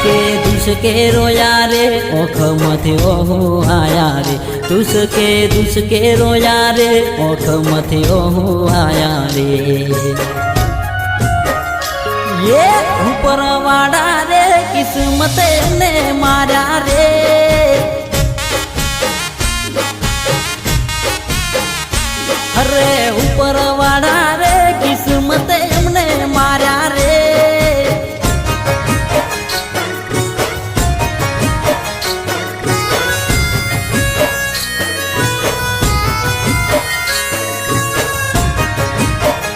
दुसके रोया रे ओख मथे ओहु आया रे दुसके रोया रे ओख मथे ओहु आया रे ये ऊपर वाड़ा रे किस्मत ने मारा रे अरे ऊपर वाड़ा